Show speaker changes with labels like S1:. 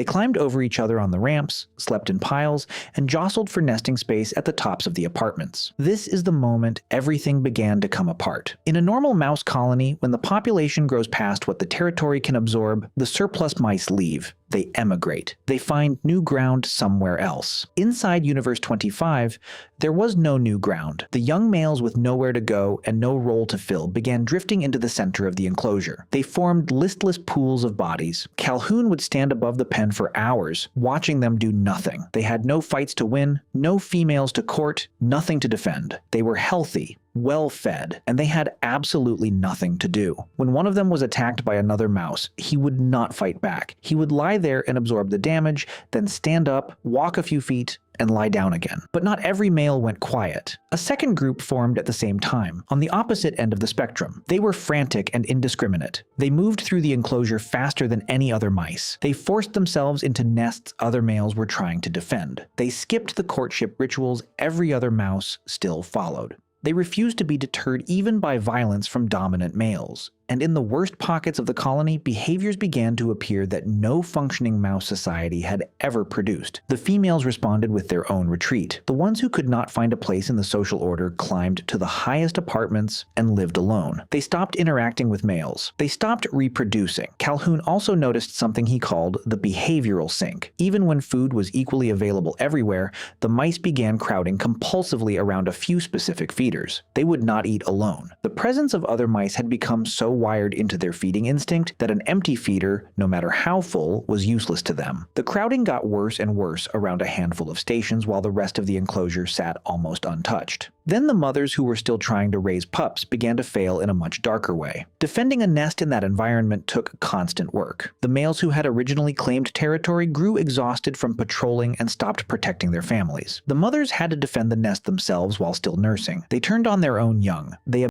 S1: They climbed over each other on the ramps, slept in piles, and jostled for nesting space at the tops of the apartments. This is the moment everything began to come apart. In a normal mouse colony, when the population grows past what the territory can absorb, the surplus mice leave. They emigrate. They find new ground somewhere else. Inside Universe 25, there was no new ground. The young males with nowhere to go and no role to fill began drifting into the center of the enclosure. They formed listless pools of bodies. Calhoun would stand above the pen for hours, watching them do nothing. They had no fights to win, no females to court, nothing to defend. They were healthy, well-fed, and they had absolutely nothing to do. When one of them was attacked by another mouse, he would not fight back. He would lie there and absorb the damage, then stand up, walk a few feet, and lie down again. But not every male went quiet. A second group formed at the same time, on the opposite end of the spectrum. They were frantic and indiscriminate. They moved through the enclosure faster than any other mice. They forced themselves into nests other males were trying to defend. They skipped the courtship rituals every other mouse still followed. They refused to be deterred even by violence from dominant males. And in the worst pockets of the colony, behaviors began to appear that no functioning mouse society had ever produced. The females responded with their own retreat. The ones who could not find a place in the social order climbed to the highest apartments and lived alone. They stopped interacting with males. They stopped reproducing. Calhoun also noticed something he called the behavioral sink. Even when food was equally available everywhere, the mice began crowding compulsively around a few specific feeders. They would not eat alone. The presence of other mice had become so wired into their feeding instinct that an empty feeder, no matter how full, was useless to them. The crowding got worse and worse around a handful of stations while the rest of the enclosure sat almost untouched. Then the mothers who were still trying to raise pups began to fail in a much darker way. Defending a nest in that environment took constant work. The males who had originally claimed territory grew exhausted from patrolling and stopped protecting their families. The mothers had to defend the nest themselves while still nursing. They turned on their own young. They